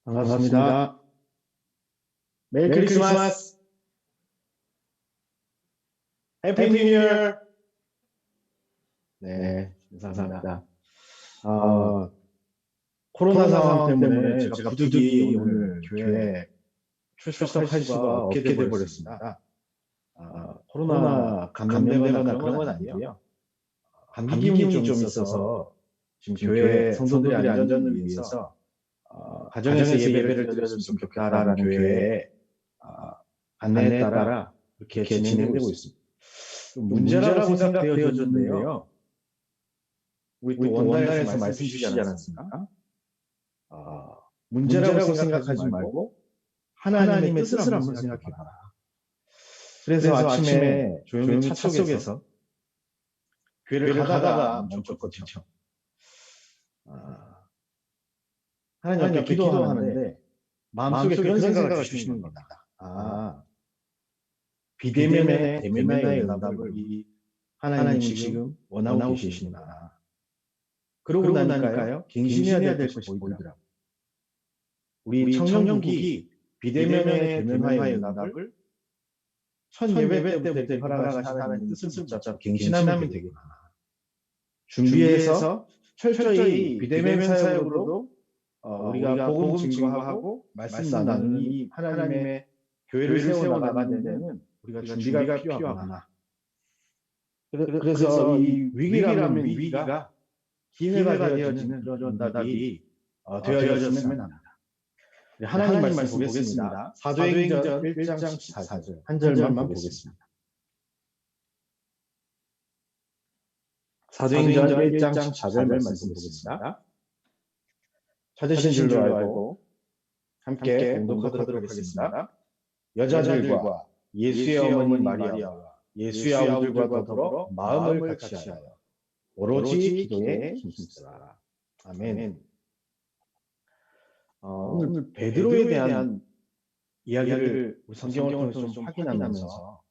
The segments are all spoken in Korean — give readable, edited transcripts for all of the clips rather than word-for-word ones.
반갑습니다. 메리 크리스마스! 해피 뉴 이어! 네, 감사합니다. 코로나 상황 때문에 제가 부득이 오늘 교회에 출석할 수가 없게 되어버렸습니다. 코로나 감염되거나 그런 건 아니고요. 감기 기운이 좀 있어서 지금 교회 성도들의 안전을 위해서 가정에서 예배를 드렸으면 좋겠다라는 교회의 안내에 따라 이렇게 진행되고 있습니다. 문제라고 생각되어졌는데요. 우리 또 원단에서 말씀 주시지 않았습니까? 문제라고 생각하지 말고 하나님의 뜻을 한번 생각해봐라. 그래서 아침에 조용히 차 속에서 교회를 가다가 멈췄거든요. 하나님 앞에 기도하는데 마음속에 그런 생각을 주시는 겁니다. 비대면의 대면의 응답을 하나님 지금 원하고 계시는구나. 그러고 나니까요, 갱신해야 될 것이 보이더라고요. 우리 청년국이 비대면의 대면의 응답을 첫 예배 때부터 허락하신 하나님의 뜻을 붙잡고 갱신하면 되겠구나. 준비해서 철저히 비대면 사역으로도 우리가 복음 증거하고 말씀 나누는 이 하나님의 교회를 세워나가는 데는 우리가 준비가 필요하구나. 그래서 이 위기라면 위기가 기회가 되어지는 그런 응답이 되어졌으면 합니다. 하나님 말씀 보겠습니다. 사도행전 1장 14절 한 절만 보겠습니다. 사도행전 1장 14절 말씀 보겠습니다. 찾으신 줄로 알고 함께 공독하도록 하겠습니다. 여자들과 예수의 어머니 마리아와 예수의 아우들과 더불어 마음을 같이하여 오로지 기도에 힘쓰라. 아멘. 오늘 베드로에 대한 이야기를 우리 성경을 통해서 좀 확인하면서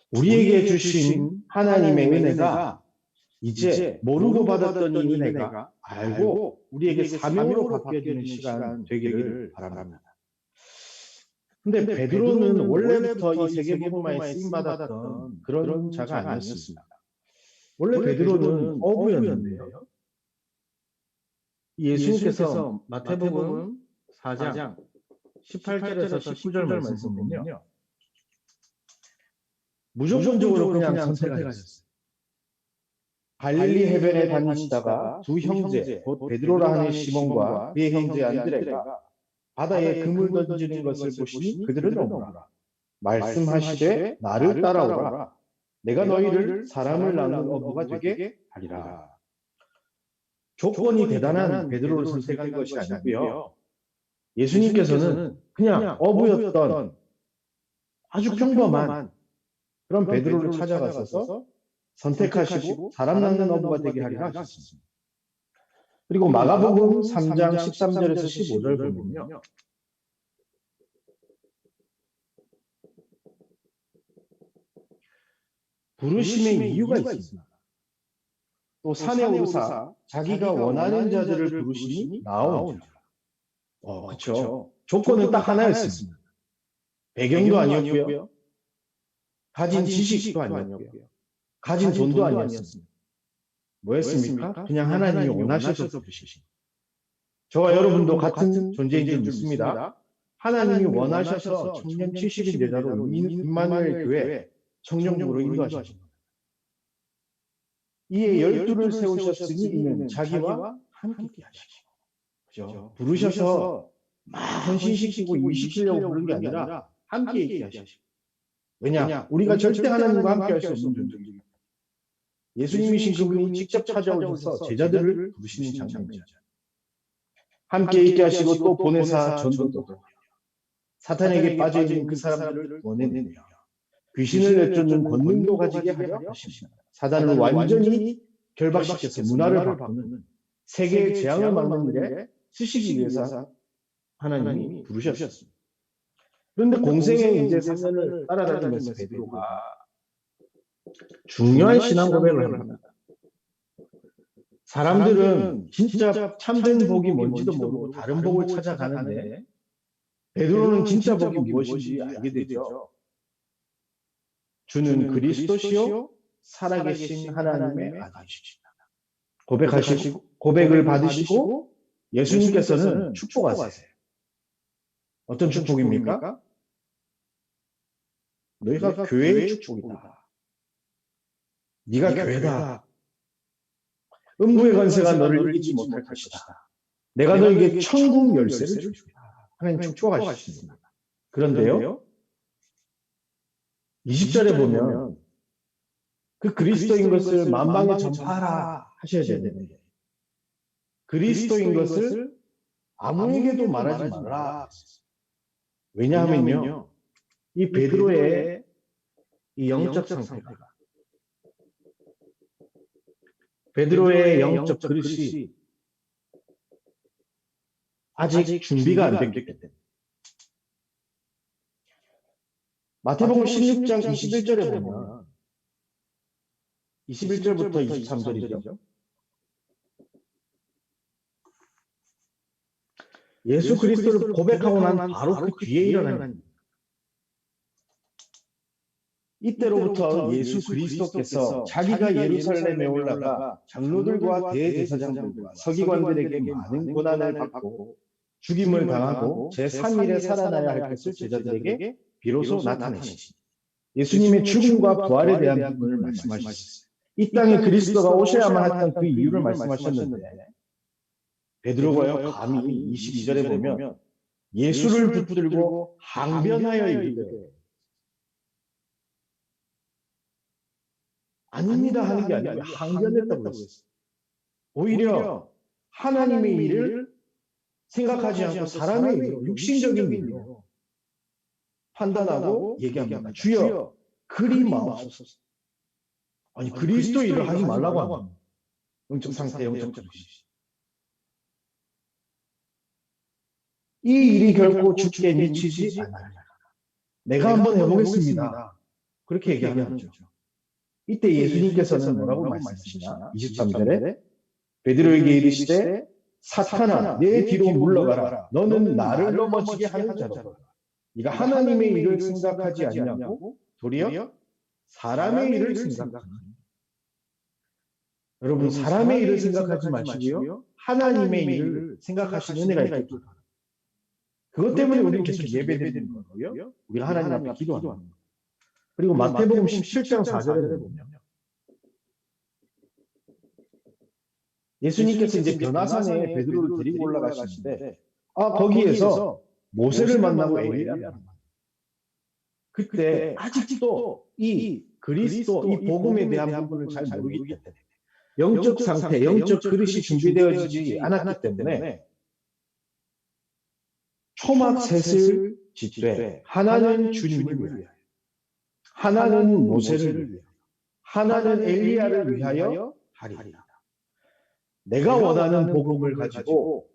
우리에게 주신 하나님의 은혜가 이제 모르고 받았던 이 은혜가 알고 우리에게 사명으로 바뀌어지는 시간 되기를 바랍니다. 근데 베드로는 원래부터 이 세계복음화에 쓰임받았던 그런 자가 아니었습니다. 원래 베드로는 어부였는데요. 예수님께서 마태복음 4장 18절에서 19절 말씀 보면요, 무조건적으로 그냥 선택하셨어요. 갈릴리 해변에 다니시다가 두 형제, 곧 베드로라 하는 시몬과 그의 형제 안드레가 바다에 그물 던지는 것을 보시니 그들은 오라. 말씀하시되 나를 따라오라. 내가 너희를 사람을 낳는 어부가 되게 하리라. 조건이 대단한 베드로를 선택한 것이 아니고요. 예수님께서는 그냥 어부였던 아주 평범한 그런 베드로를 찾아가셔서 선택하시고 사람 낳는 어부가 되게 하리라 하셨습니다. 그리고 마가복음 3장 13절에서 15절 보면요, 부르심의 이유가 있습니다. 또 산에 오르사 자기가 원하는 자들을 부르시니 나오니라. 그렇죠. 조건은 딱 하나였습니다. 배경도 아니었고요, 가진 지식도 아니었고요, 가진 돈도 아니었습니다. 뭐였습니까? 그냥 하나님이 원하셔서 부르시신. 저와 여러분도 같은 존재인 줄 믿습니다. 하나님이 원하셔서 청년 70인 제자로 임마누엘 교회 청년부로 인도하십니다. 이에 12를 세우셨으니 이는 자기와 함께 하시고, 그죠? 부르셔서 막 헌신시키고 일시키려고 부른 게 아니라 함께 있게 하시고. 왜냐? 우리가 절대 하나님과 함께 할 수 없는 존재입니다. 예수님이신 그분이 직접 찾아오셔서 제자들을 부르시는 장면이죠. 함께 있게 하시고 또 보내사 전도도 하며 사탄에게 빠져있는 그 사람들을 원해내며 귀신을 내쫓는 권능도 가지게 하려 하십니다. 사단을 완전히 결박시켜서 문화를 바꾸는 세계의 재앙을 막는 일에 쓰시기 위해서 하나님이 부르셨습니다. 그런데 공생의 이제 3년을 따라다니면서 베드로가 중요한 신앙 고백을 합니다. 사람들은 진짜 참된 복이 뭔지도 모르고 다른 복을 찾아가는데 베드로는 진짜 복이 무엇인지 알게 되죠. 주는 그리스도시요 살아계신 하나님의 아들이시다. 고백을 받으시고 예수님께서는 축복하세요. 어떤 축복입니까? 너희가 교회의 축복이다. 네가 교회다. 음부의 권세가 너를 이기지 못할 것이다. 내가 너에게 천국 열쇠를 주리라. 하나님 축복하셨습니다. 그런데요, 20절에 보면 그 그리스도인 것을 만방에 전파하라 하셔야 되는데 그리스도인 것을 아무에게도 말하지 말라. 왜냐하면요, 이 베드로의 이 영적 상태가, 베드로의 영적 그릇이 아직 준비가 안 됐기 때문에. 마태복음 16장 21절에 보면 21절부터 23절이죠. 예수 그리스도를 고백하고 난 바로 그 뒤에 일어나는 이때로부터 예수 그리스도께서 자기가 예루살렘에 올라가 장로들과 대제사장들과 서기관들에게 많은 고난을 받고 죽임을 당하고 제3일에 살아나야 할 것을 제자들에게 비로소 나타내시니 예수님의 죽음과 부활에 대한 부분을 말씀하셨어요. 이 땅에 그리스도가 오셔야만 했던 그 이유를 말씀하셨는데 베드로가요 감히 22절에 보면 예수를 붙들고 항변하여 이르되 아닙니다 하는 게 아니고 항변했다고 했어요. 오히려 하나님의 일을 생각하지 않고 사람의 일로, 육신적인 일로 판단하고 얘기합니다. 주여 그리 마옵소서. 아니 그리스도 일을 하지 말라고 합니다. 영적 상태, 영적 그릇이. 이 일이 결코 죽게 미치지 않아요. 내가 한번 해보겠습니다. 그렇게 얘기하는 거죠. 이때 예수님께서는 뭐라고 말씀하시냐? 23절에 베드로에게 이르시되 사탄아 내 뒤로 물러가라. 너는 나를 넘어지게 하는 자로다. 네가 하나님의 일을 생각하지 아니하고 도리어 사람의 일을 생각하는. 여러분 사람의 일을 생각하지 마시고요. 하나님의 일을 생각하시는 은혜가 있길 바랍니다. 그것 때문에 우리는 계속 예배드리는 거고요. 우리가 하나님 앞에 기도하는 거예요. 그리고 마태복음 17장 4절에 보면 예수님께서 이제 변화산에 베드로를 데리고 올라가시는데 거기에서 모세를 만나고 엘리야를 만나요. 그때 아직도 이 그리스도, 이 복음에 대한 부분을 잘 모르기 때문에 영적 상태, 영적 그릇이 준비되어지지 않았기 때문에 초막 셋을 짓되 하나는 주님을 위하여, 하나는 모세를 위하여, 하나는 엘리야를 위하여 하리라. 내가 원하는 복음을 가지고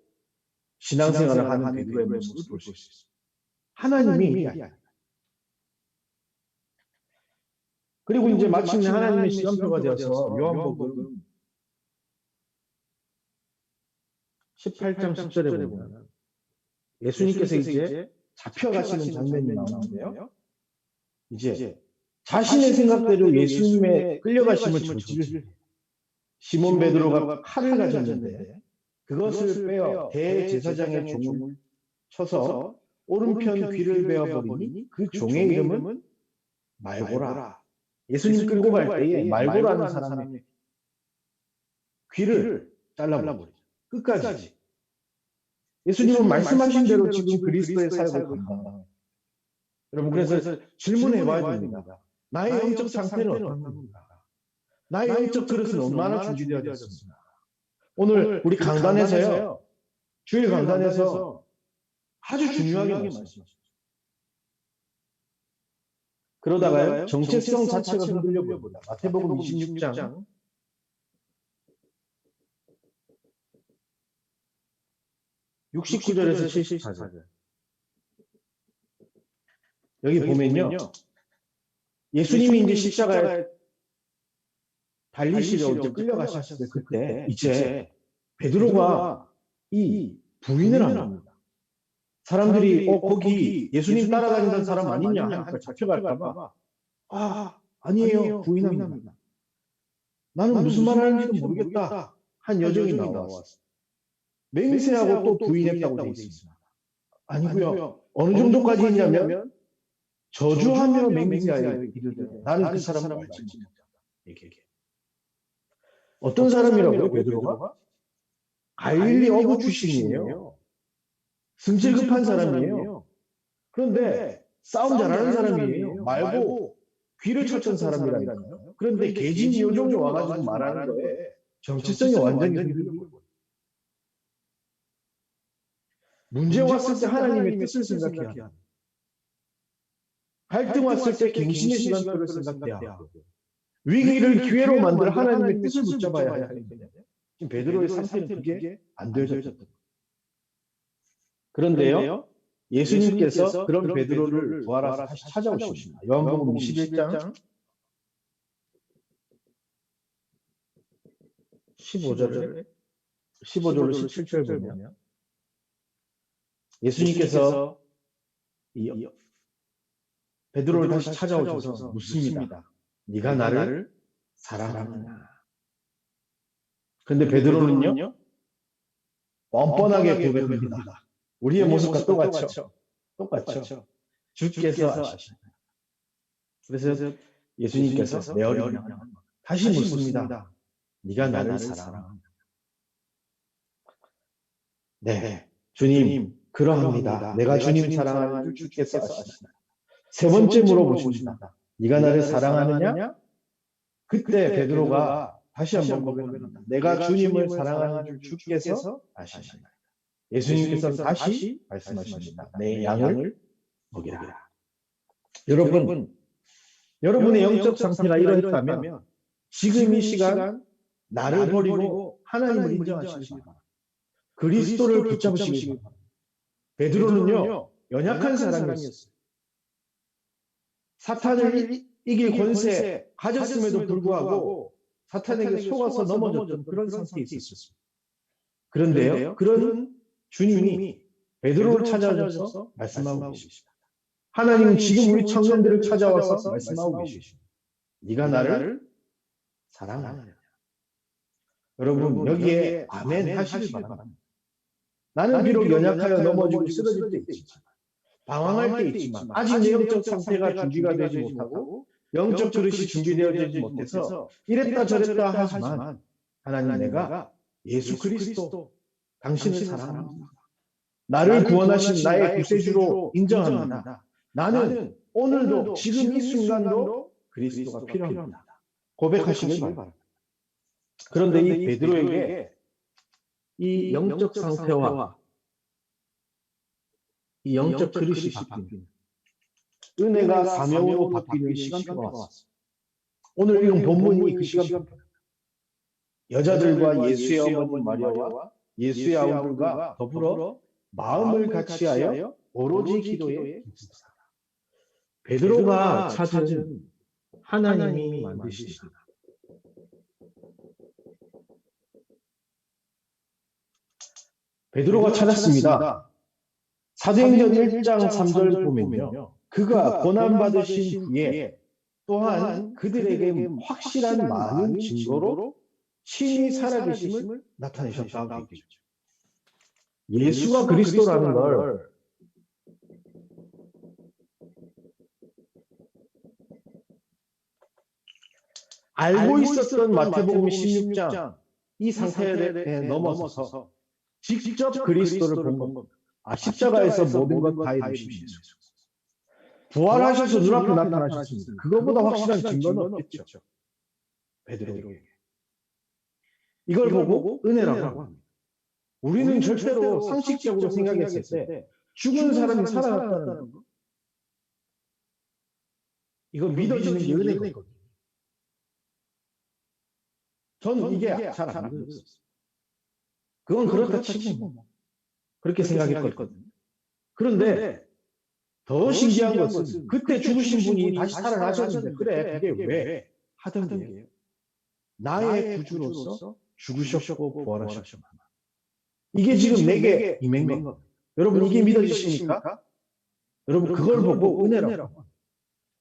신앙생활을 하는 베드로의 모습을 볼 수 있습니다. 하나님이 그리고 이제 마침내 하나님의 시간표가 되어서 요한복음 18장 10절에 보면 예수님께서 이제 잡혀가시는 장면이 나오는데요. 이제 자신의 생각대로 예수님의 끌려가심을 저지를 시몬 베드로가 칼을 가졌는데 그것을 빼어 대제사장의 종을 쳐서 오른편 귀를 베어버리니 그 종의 이름은 말고라. 예수님 끌고 갈 때에 말고라는 사람의 귀를 잘라버리죠. 끝까지. 예수님은 말씀하신 대로 지금 그리스도의 사역을 감당합니다. 여러분 그래서 질문해 봐야 됩니다. 나의 영적 상태는 어떤가? 나의 영적 그릇은 얼마나 준비되어졌습니까? 오늘 우리 강단에서요. 주일 강단에서 아주 중요하게 말씀하셨어요. 그러다가요. 정체성 자체가 흔들려 버립니다. 마태복음 26장 69절에서 74절. 여기 보면요. 예수님이 이제 십자가에 달리시려 이제 끌려가셨을 때 그때 이제 베드로가 이 부인을 합니다. 사람들이 거기 예수님 따라다니던 사람 아니냐 하니까 잡혀갈까봐 아니에요 부인합니다. 나는 무슨 말 하는지도 모르겠다 한 여정이 나왔어. 맹세하고 또 부인했다고 되어 있습니다. 아니고요. 어느 정도까지 했냐면 저주하며 맹세하여 이르되 나는 그 사람을 알지 못한다. 얘기해. 어떤 사람이라고요? 베드로가? 갈릴리 어부 출신이에요. 승질 급한 사람이에요. 그런데 싸움 잘하는 사람이에요. 말고 귀를 쳤던 사람이라니까요. 그런데 개진 요정이 와가지고 말하는 거에 정체성이 완전히 흔들린 거예요. 문제 왔을 때 하나님의 뜻을 생각해야 합니다. 갈등 왔을 때 갱신의 시간표를 생각해야 하고 위기를 기회로 만들 하나님의 뜻을 붙잡아야 하는데 지금 베드로의 상태는 그게 안 되어졌던 거예요. 그런데요. 예수님께서 그런 베드로를 부활하사 다시 찾아오십니다. 요한복음 21장 15절로 17절 보면 예수님께서 베드로를 다시 찾아오셔서 묻습니다. 네가 나를 사랑하느냐? 그런데 베드로는요. 뻔뻔하게 고백합니다. 우리의 모습과 똑같죠. 주께서 아십니다. 그래서 예수님께서 내 어린 양 다시 묻습니다. 네가 나를 사랑하느냐? 네, 주님 그러합니다. 내가 주님 사랑하는 줄 주께서 아십니다. 세 번째 물어보십니다. 네가 나를 사랑하느냐? 그때 베드로가 다시 한번 고백합니다. 내가 주님을 사랑하는 줄 주께서 아십니다. 예수님께서는 다시 말씀하십니다. 내 양을 먹이라. 여러분, 여러분의 영적 상태가 이러했다면 지금 이 시간 나를 버리고 하나님을 인정하시기 바랍니다. 그리스도를 붙잡으시기 바랍니다. 베드로는요, 연약한 사람이었어요. 사탄을 이길 권세 가졌음에도 불구하고 사탄에게 속아서 넘어졌던 그런 상태에 있었습니다. 그런데요, 그런 주님이 베드로를 찾아오셔서 말씀하고 계십니다. 하나님은 지금 우리 청년들을 찾아와서 말씀하고 계십니다. 네가 나를 사랑하느냐? 여러분 여기에 아멘 하시길 바랍니다. 나는 비록 연약하여 넘어지고 쓰러질 때 있지만 방황할 때 있지만 아직 내 영적 상태가 준비가 되지 못하고 영적 그릇이 준비되어지지 못해서 이랬다 저랬다 하지만 하나님 내가 예수 그리스도 당신을 사랑합니다. 나를 구원하신 나의 구세주로 인정합니다. 나는 오늘도 지금 이 순간도 그리스도가 필요합니다. 고백하시길 바랍니다. 그런데 이 베드로에게 이 영적 상태와 이 영적 그릇이 바뀌는 은혜가 사명으로 바뀌는 시간표가 왔습니다. 오늘 읽은 본문이 그 시간표입니다. 여자들과 예수의 어머니 마리아와 예수의 아우들과 더불어 마음을 같이하여 오로지 기도에 힘쓰다. 베드로가 찾은 하나님이 만드십니다. 베드로가 찾았습니다. 사도행전 1장 3절 보면요. 그가 고난받으신 후에 또한 그들에게 확실한 많은 증거로 신이 살아계심을 나타내셨다고 되어 있죠. 예수가 그리스도라는 걸 알고 있었던 마태복음 16장 이 상태에 넘어서서 직접 그리스도를 본 겁니다. 십자가에서 모든 것 다 이루신 예수. 부활하셔서 눈앞에 나타나셨습니다. 그것보다 확실한 증거는 없겠죠. 베드로에게. 이걸 보고 은혜라고 합니다. 우리는 절대로 상식적으로 생각했을 때 죽은 사람이 살아났다는 거 이거 믿어지는 게 은혜거든요. 저는 이게 잘 안 믿어졌어요. 그건 그렇다 치고 그렇게 생각했거든요. 그런데 더 신기한 것은 그때 죽으신 분이 다시 살아나셨는데 그래 그게 왜 하던 게 나의 구주로서 죽으셨고 부활하셨구나. 이게 지금 내게 임한 겁니다. 여러분 이게 믿어지십니까? 여러분 그걸 보고 은혜라고.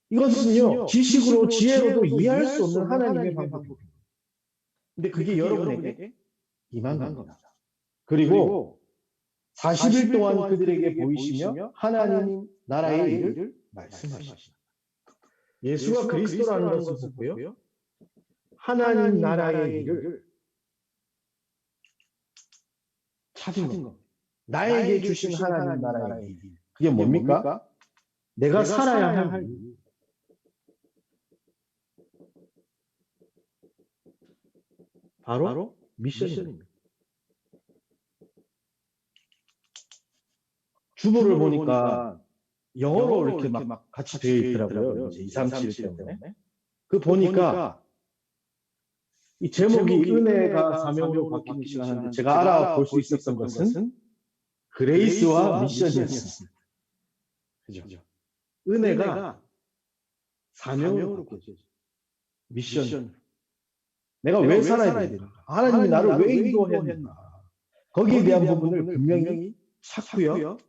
이것은요 지식으로 지혜로도 이해할 수 없는 하나님의 방법입니다. 근데 그게 여러분에게 임한 겁니다. 그리고 40일 동안 그들에게 보이시며 하나님 나라의 일을 말씀하십니다. 예수가 그리스도라는 것을 보고요. 하나님 나라의 일을 찾은 겁니다. 나에게 주신 하나님 나라의 일. 그게 뭡니까? 내가 살아야 할 이유. 바로 미션입니다. 주보를 보니까 영어로 이렇게 막 같이 되어 있더라고요. 이제 2, 3, 7 때문에. 그 보니까 이 제목이 은혜가 사명으로 바뀌는 시간인데 제가 알아볼 수 있었던 것은 그레이스와 미션이었습니다. 그죠? 은혜가 사명으로 바뀌어져. 미션. 내가 왜 살아야 되나? 하나님이 나를 왜 인도했나? 거기에 대한 부분을 분명히 찾고요.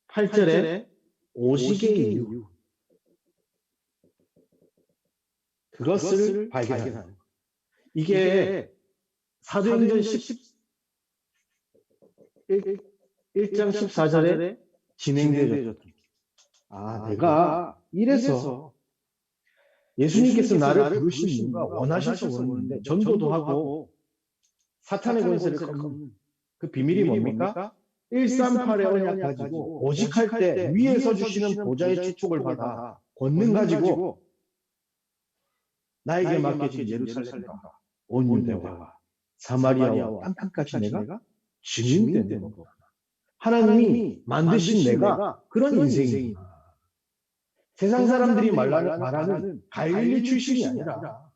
8절에 오시게의 이유. 그것을 발견하는 거예요. 이게 사도행전 1장 14절에 진행되어졌다. 내가 이래서 예수님께서 나를 부르신 이유가 원하셔서 그러는데 전도도 하고 사탄의 권세를 꺾는 그 비밀이 뭡니까? 138의 언약 가지고 오직할 때 위에 서주시는 보좌의 축복을 받아 권능 가지고 나에게 맡겨진 예루살렘과 온 유대와 사마리아와 땅끝까지 내가 증인되는 겁니다. 하나님이 만드신 내가 그런 인생이구나. 세상 사람들이 말하는 갈릴리 출신이 아니라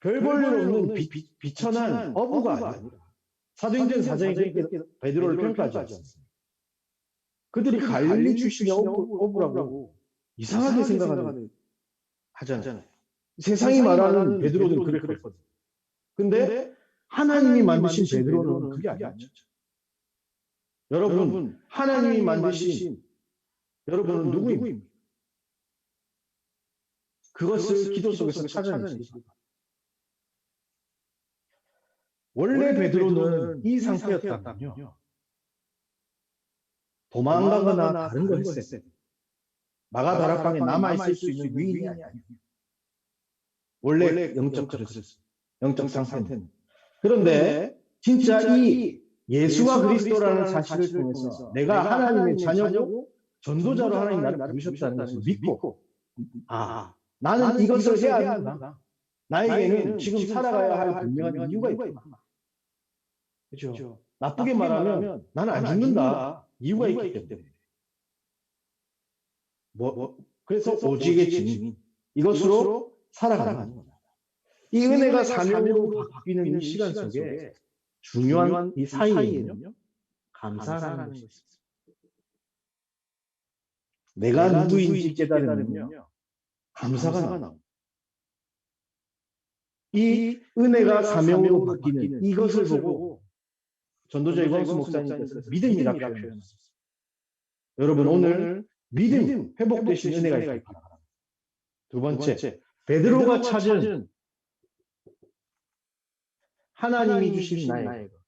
별 볼 일 없는 비천한 어부가 아니라 사도행전 4장에 그렇게 베드로를 평가하지 않습니다. 그들이 갈릴리 출신의 어부라고 이상하게 하잖아요. 세상이 말하는 베드로는 그랬거든요. 근데 하나님이 만드신 베드로는 그게 아니었죠. 여러분, 하나님이 만드신 여러분은 누구입니까? 그것을 기도 속에서 찾아내시기 바랍니다. 원래 베드로는 이 상태였다면요. 도망가거나 다른 걸 했어요. 마가다락방에 남아있을 수 있는 위인이 아니에요. 원래 영적 상태는. 그런데 진짜 이 예수와 그리스도라는 사실을 통해서 내가 하나님의 자녀고 전도자로 하나님 나를 부르셨다는 것을 믿고 나는 이것을 해야 한다. 나에게는 지금 살아가야 할 분명한 이유가 있구나. 그렇죠. 나쁘게 말하면 나는 안 죽는다. 이유가 있기 때문에. 그래서 오직의 증인. 이것으로 살아가는 겁니다. 이 은혜가 사명으로 바뀌는 이 시간 속에 중요한 이 사이에는요. 감사라는 것이 있습니다. 내가 누구인지 깨달으면요. 감사가 나옵니다. 이 은혜가 사명으로 바뀌는 이것을 보고 전도자 이광수 목사님께서 믿음이라 표현했습니다. 여러분 오늘 믿음 회복되신 은혜가 있기를 바랍니다. 두 번째, 베드로가 찾은 하나님이 주신 나의 것.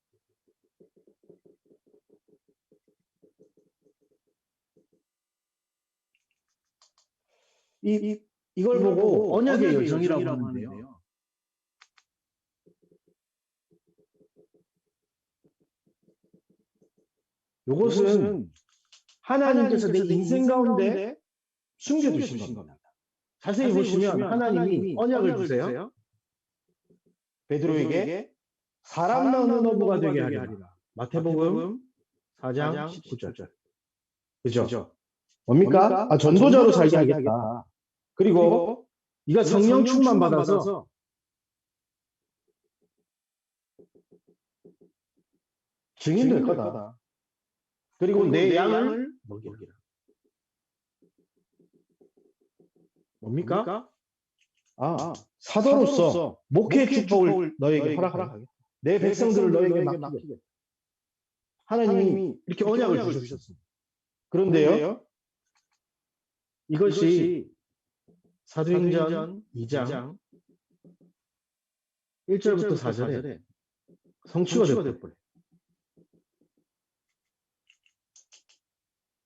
이걸 보고 언약의 여정이라고 하는데요. 이것은 하나님께서 내 인생 가운데 숨겨두신 겁니다. 자세히 보시면 하나님이 언약을 주세요. 베드로에게 사람 나오는 어부가 되게 하리라. 마태복음 4장 19절. 그죠? 뭡니까? 전도자로 살게 하겠다. 그리고 네가 성령 충만 받아서 증인 될 거다. 그리고 내 양을 먹이라. 뭡니까? 사도로서 목회의 축복을 너에게 허락하겠다. 내 백성들을 너에게 맡기겠다. 하나님이 이렇게 언약을 주셨습니다. 그런데요, 이것이 사도행전 2장 1절부터 4절에 성취가 되어버려요.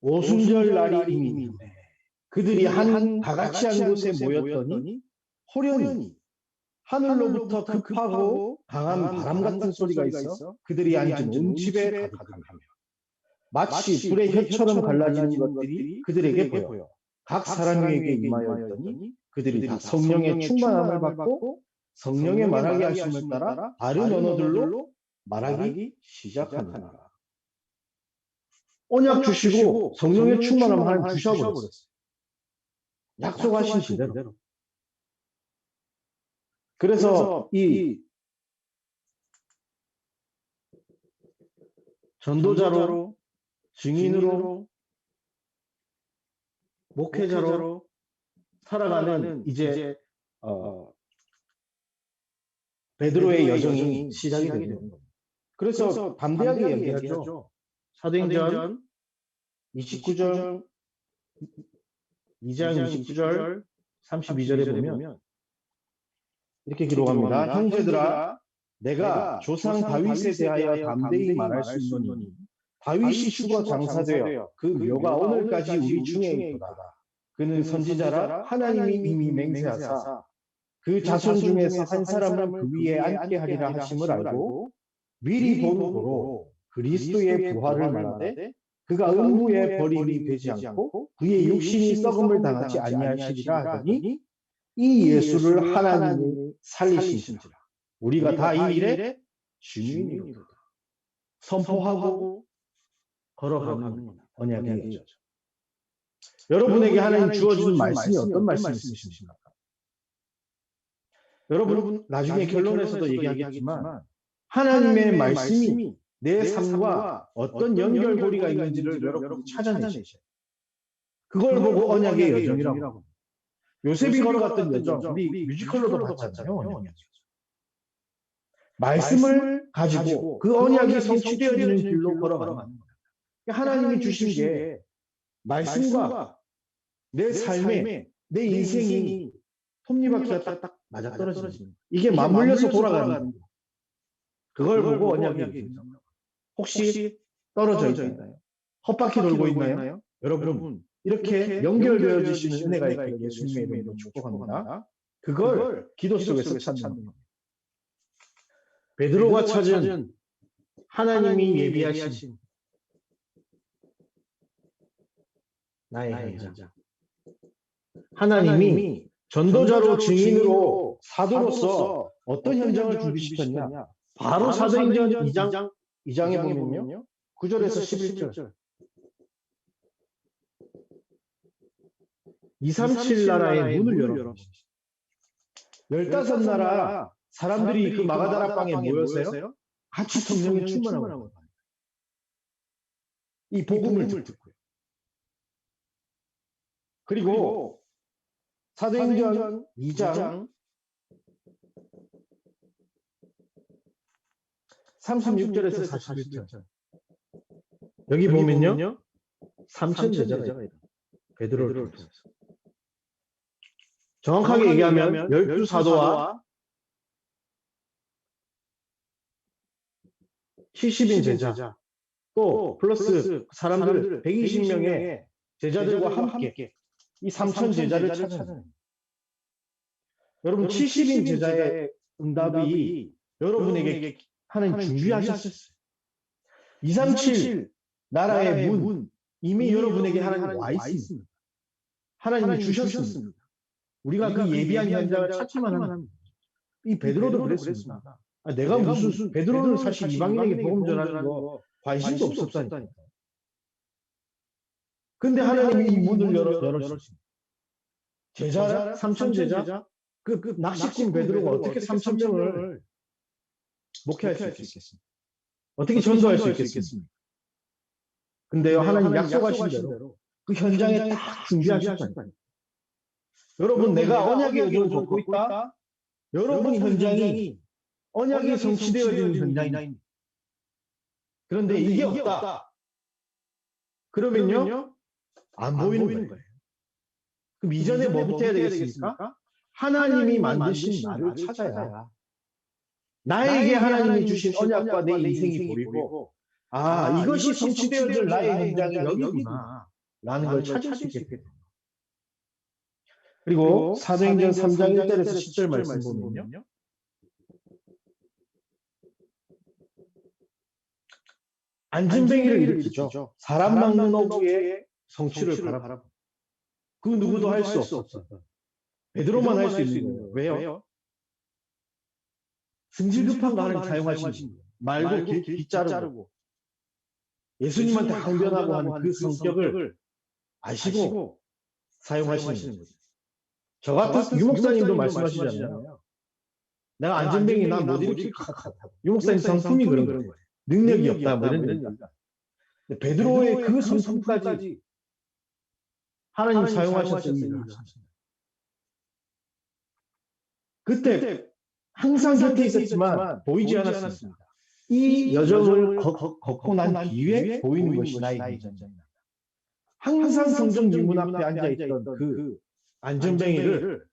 오순절 날이 이미 이르매 그들이 다 같이 한 곳에 모였더니 호련히 하늘로부터 급하고 강한 바람 같은 소리가 있어 그들이 앉은 온 집에 가득하며 마치 불의 혀처럼 갈라지는 것들이 그들에게 보여 각 사람에게 임하여 있더니 그들이 다 성령의 충만함을 받고 성령의 말하게 하심을 따라 다른 언어들로 말하기 시작하느니라. 언약 주시고 성령의 충만함을 하나님 주셔버렸어요. 약속하신 그대로. 그래서 이 전도자로, 증인으로, 목회자로 살아가는 이제 베드로의 여정이 시작이 되는 겁니다. 그래서 담대하게 얘기하죠. 사도행전 29절, 2장 29절, 32절에 보면 이렇게 기록합니다. 형제들아, 내가 조상 다윗에 대하여 담대히 말할 수 있노니 다윗이 죽어 장사되어 그 묘가 오늘까지 우리 중에 있도다. 그는 선지자라 하나님이 이미 맹세하사 그 자손 중에서 한 사람을 그 위에 앉게 하리라 하심을 알고 미리 본 고로 그리스도의 부활을 말하되 그가 음부에 버림이 되지 않고 그의 육신이 썩음을 당하지 아니하시리라 하더니 이 예수를 하나님이 살리신지라. 우리가 다 이 일에 주민이로다. 선포하고 걸어가는 언약의 여정. 여러분에게 하나님 주어주는 말씀이 어떤 말씀이 있으십니까? 여러분 나중에 결론에서도 얘기하겠지만 하나님의 말씀이 내 삶과 어떤 연결고리가 있는지를 여러분이 찾아내셔야 그걸 보고 언약의 여정이라고 합니다. 요셉이 걸어갔던 여정, 우리 뮤지컬로도 봤잖아요. 말씀을 가지고 그 언약이 성취되어지는 길로 걸어가는 겁니다. 하나님이 주신 게 말씀과 내 삶에 내 인생이 톱니바퀴가 딱 맞아떨어집니다. 이게 맞물려서 돌아가는 거예요. 그걸 보고 언약이 혹시 떨어져 있나요? 헛바퀴 돌고 있나요? 여러분 이렇게 연결되어 주시는 은혜가 있기를 예수님의 이름으로 축복합니다. 그걸 기도 속에서 찾는 겁니다. 베드로가 찾은 하나님이 예비하신 나의 현장. 하나님이 전도자로 증인으로 사도로서 어떤 현장을 준비시켰냐? 바로 사도행전 2장에 보면요. 9절에서 11절. 237 나라의 문을 열어주셨어요. 15나라 사람들이 그 마가다라 방에 모여서요. 같이 성령에 충만하고 이 복음을 듣고요. 그리고 사도행전 2장 36절에서 41절. 여기 보면요. 3천 제자가 있다. 베드로를 통해서. 정확하게 얘기하면 12사도와 70인 제자 또 플러스 사람들 120명의 제자들과 함께 이 3천 제자를 찾아냅니다. 여러분 70인 제자의 응답이 여러분에게 하나님 준비하셨어요. 237 나라의 문 이미 여러분에게 하나님 와 있습니다. 하나님이 주셨습니다. 우리가 그 예비한 현장을 찾기만 하면 이 베드로도 그랬습니다. 내가 무슨 베드로는 사실 이방인에게 복음 전하는 거 관심도 없었다니까. 근데 하나님이 이 문을 열어주십니다. 제자 3천 제자 그 낚시꾼 베드로가 어떻게 3천 명을 목회할 수 있겠습니까? 어떻게 전도할 수 있겠습니까? 근데요, 하나님 약속하신 대로 그 현장에 딱 준비하실 거예요. 여러분, 내가 언약의 여정을 걷고 있다. 여러분 현장이 언약이 성취되어지는 현장입니다. 그런데 이게 없다. 그러면요, 안 보이는 거예요. 그럼 이전에 뭐부터 해야 되겠습니까? 하나님이 만드신 나를 찾아야 나에게 하나님이 주신 언약과 내 인생이 보이고, 아, 이것이 성취되어질 나의 현장이 여기구나 라는 걸 찾을 수 있게 됩니다. 그리고 사도행전 3장 1절에서 10절 말씀 보면요, 안진뱅이를 일으키죠. 사람 막는 어부의 성취를 바라보고, 그 누구도 할 수 없었어요. 베드로만 할 수 있는 거예요. 왜요? 승질급한 거 하나님 사용하신 거예요. 말고 길 자르고 예수님한테 항변하고 하는 그 성격을 아시고 사용하시는 거죠. 저 같은 유목사님도 말씀하시잖아요. 내가 안전뱅이 난 못 일으킬 것 같아. 유목사님 성품이 그런 거예요. 능력이 없다 뭐 이런 얘기입니다. 베드로의 그 성품까지 하나님 사용하셨습니다. 그때 항상 곁에 있었지만 보이지 않았습니다. 이 여정을 걷고 난 뒤에 보이는 것이 나의 현장입니다. 항상 성전 문 앞에 앉아있던 그 안전뱅이를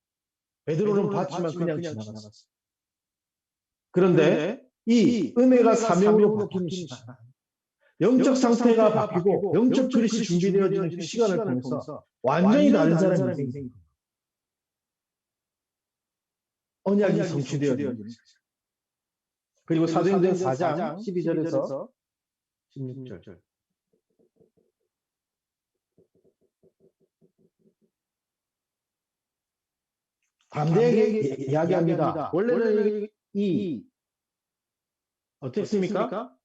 베드로는 봤지만 그냥 지나갔어요. 그런데 이 은혜가 사명으로 바뀌는 시간, 영적 상태가 바뀌고 영적 그릇이 준비되어지는 그 시간을 통해서 완전히 다른 사람이 생깁니다. 언약이 성취되어지는 거죠. 그리고 사도행전 4장 12절에서 16절. 담대하게 이야기합니다. 원래는 어땠습니까?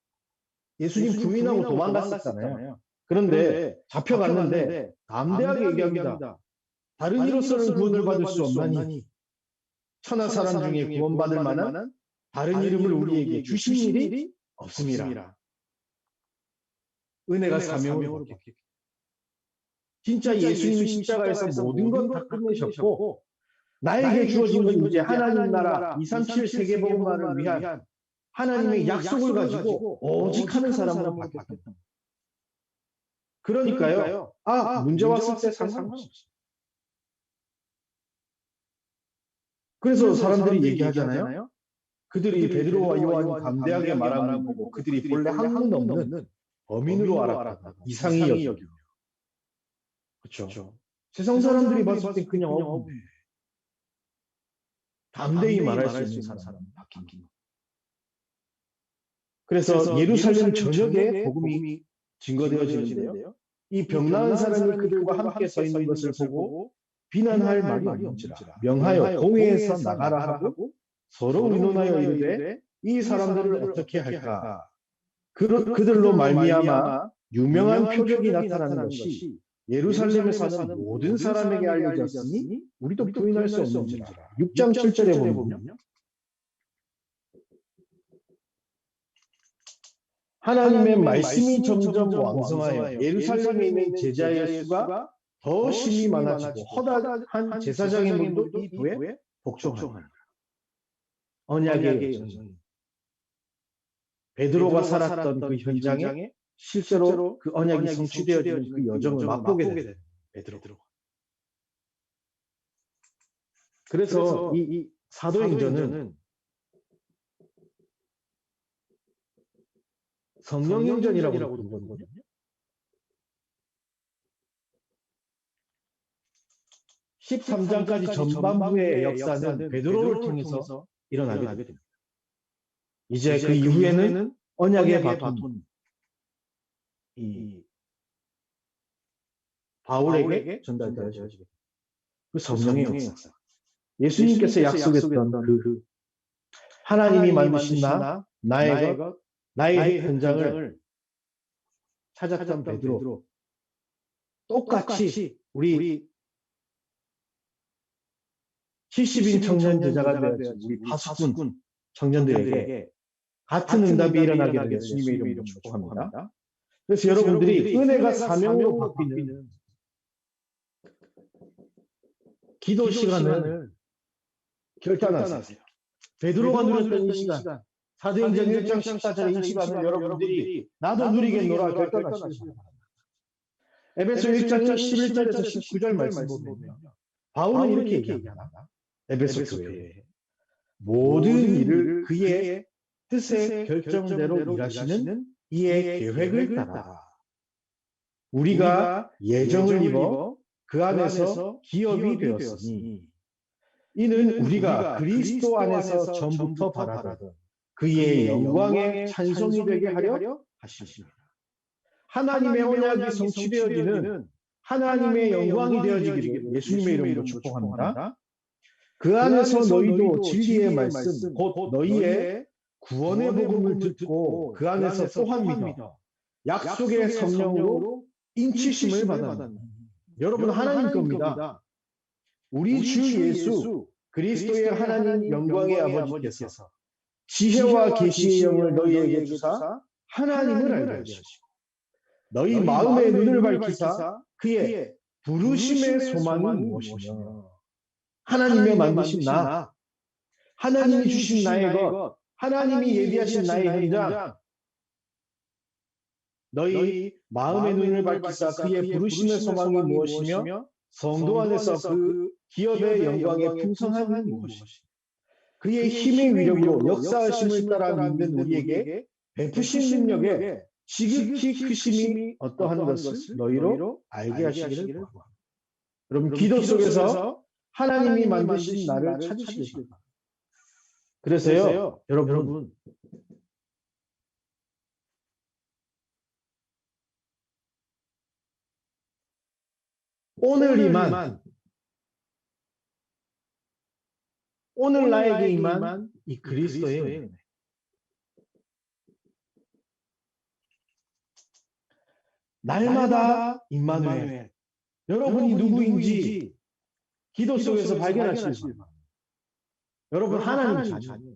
예수님 부인하고 도망갔었잖아요. 그런데 잡혀갔는데 담대하게 얘기합니다. 다른 이로서는 구원을 받을 수 없나니 천하 사람 중에 구원받을 만한 다른 이름을 우리에게 주신 일이 없습니다. 은혜가 사명으로 바뀌었기. 진짜 예수님이 십자가에서 모든 것 다 끝내셨고 나에게 주어진 건 이제 하나님 나라 237 세계복음화를 위한 하나님의 약속을 가지고 오직 하는 사람으로 바뀌었다. 그러니까요, 문제 왔을 때 상관없어요. 그래서 사람들이 얘기하잖아요. 그들이 베드로와 요한이 담대하게 말하는 걸 보고 그들이 본래 학문 없는 범인으로 알았다. 이상히 여기고. 그렇죠. 세상 사람들이 봤을 때 그냥 어부네. 담대히 말할 수 있는 사람 바뀐 거. 그래서 예루살렘 전역에 복음이 증거되어지는데요. 이 병나은 사람이 그들과 함께 서 있는 것을 보고 비난할 말이 없는지라 명하여 공회에서 나가라 하고 서로 의논하여 이르되 이 사람들을 어떻게 할까. 그들로 말미암아 유명한 표적이 나타나는 것이 예루살렘에 사는 모든 사람에게 알려졌으니 우리도 부인할 수 없는지라. 6장 7절에 보면요, 하나님의 말씀이 점점 왕성하여 예루살렘에 있는 제자의 수가 더 심히 많아지고 허다한 제사장의 몸도 이 도에 복종하니라. 언약의 여정. 베드로가 살았던 그 현장에 실제로 그 언약이 성취되어지는 그 여정을 맛보게 되는 베드로가. 그래서 이 사도행전은 성령행전이라고 부르거든요. 13장까지 전반부의 역사는 베드로를 통해서 일어나게 됩니다. 이제 그 이후에는 언약의 바톤, 이 바울에게 전달되어지게 그 성령의 역사. 예수님께서 약속했던 그 하나님이 만드신 나의 현장을 찾았던 베드로, 똑같이 우리 70인 청년 제자가 되어진 우리 파수꾼 청년들에게 같은 응답이 일어나게 되는 예수님의 이름으로 축복합니다. 그래서 여러분들이 은혜가 사명으로 바뀌는 기도 시간을 결단하세요. 베드로가 누렸던 이 시간, 사도행전 1장 14절의 이 시간을 여러분들이 나도 누리겠노라 결단하시기 바랍니다. 에베소 1장 11절에서 19절 말씀 보면 바울은 이렇게 얘기합니다. 에베소 교회에 모든 일을 그의 뜻의 결정대로 일하시는 이의 계획을 따라 우리가 예정을 입어 그 안에서 기업이 되었으니 이는 우리가 그리스도 안에서 전부터 바라던 그의 영광의 찬송이 되게 하려 하십니다. 하나님의 언약이 성취되어지는 하나님의 영광이 되어지기를 예수님의 이름으로 축복합니다. 그 안에서 너희도 진리의 말씀 곧 너희의 구원의 복음을 듣고 그 안에서 또한 믿어 약속의 성령으로 인치심을 받았느니라. 여러분 하나님 겁니다. 우리 주 예수 그리스도의 하나님 영광의 아버지께서 지혜와 계시의 영을 너희에게 주사 하나님을 알게 하시고 너희 마음의 눈을 밝히사 그의 부르심의 소망이 무엇이며 하나님의 만드신 나, 하나님이 주신 나의 것, 하나님이 예비하신 나의 현장, 너희 마음의 눈을 밝히사 그의 부르심의 소망이 무엇이며 성도 안에서 그 기업의 영광의 풍성함이 무엇이며 그의 힘의 위력으로 역사하심을 따라 믿는 우리에게 베푸신 능력에 지극히 크심이 어떠한 것을 너희로 알게 하시기를 바랍니다. 여러분 기도 속에서 하나님이 만드신 나를 찾으시기 바랍니다. 그래서요 여러분 오늘 나에게 임한 이 그리스도의 은혜. 날마다 임마누엘. 여러분이 누구인지 기도 속에서 발견하시길 바랍니다. 여러분 하나님 자녀.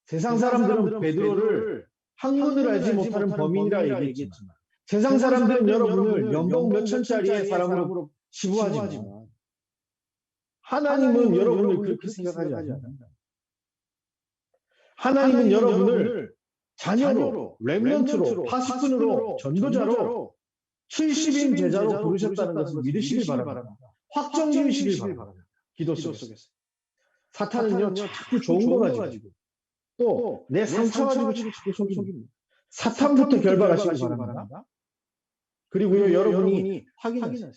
세상 사람들은 베드로를 학문을 알지 못하는 범인이라 얘기했지만 세상 사람들은 여러분을 연봉 몇 천짜리의 사람으로 치부하지만 하나님은 여러분을 그렇게 생각하지 않습니다. 하나님은 여러분을 자녀로, 렘넌트로, 파수꾼으로, 전도자로, 70인 제자로 부르셨다는 것을 믿으시길 바랍니다. 확정 지으시길 바랍니다. 기도 속에서. 사탄은요, 자꾸 좋은 거 가지고 또 내 상처 가지고 자꾸 속입니다. 사탄부터 결박하시기 바랍니다. 그리고요, 여러분이 확인하세요.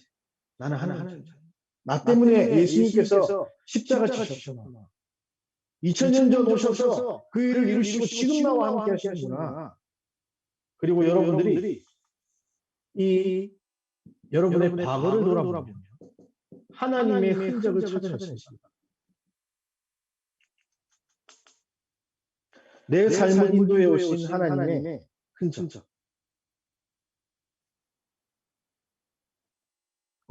나는 하나님 자녀. 나 때문에 예수님께서 십자가 지셨구나. 2000년 전 오셔서 그 일을 이루시고 지금 나와 함께 하시는구나. 그리고 여러분들이 여러분의 과거를 돌아보면 하나님의 흔적을 찾아내십니다. 내 삶을 인도해 오신 하나님의 흔적.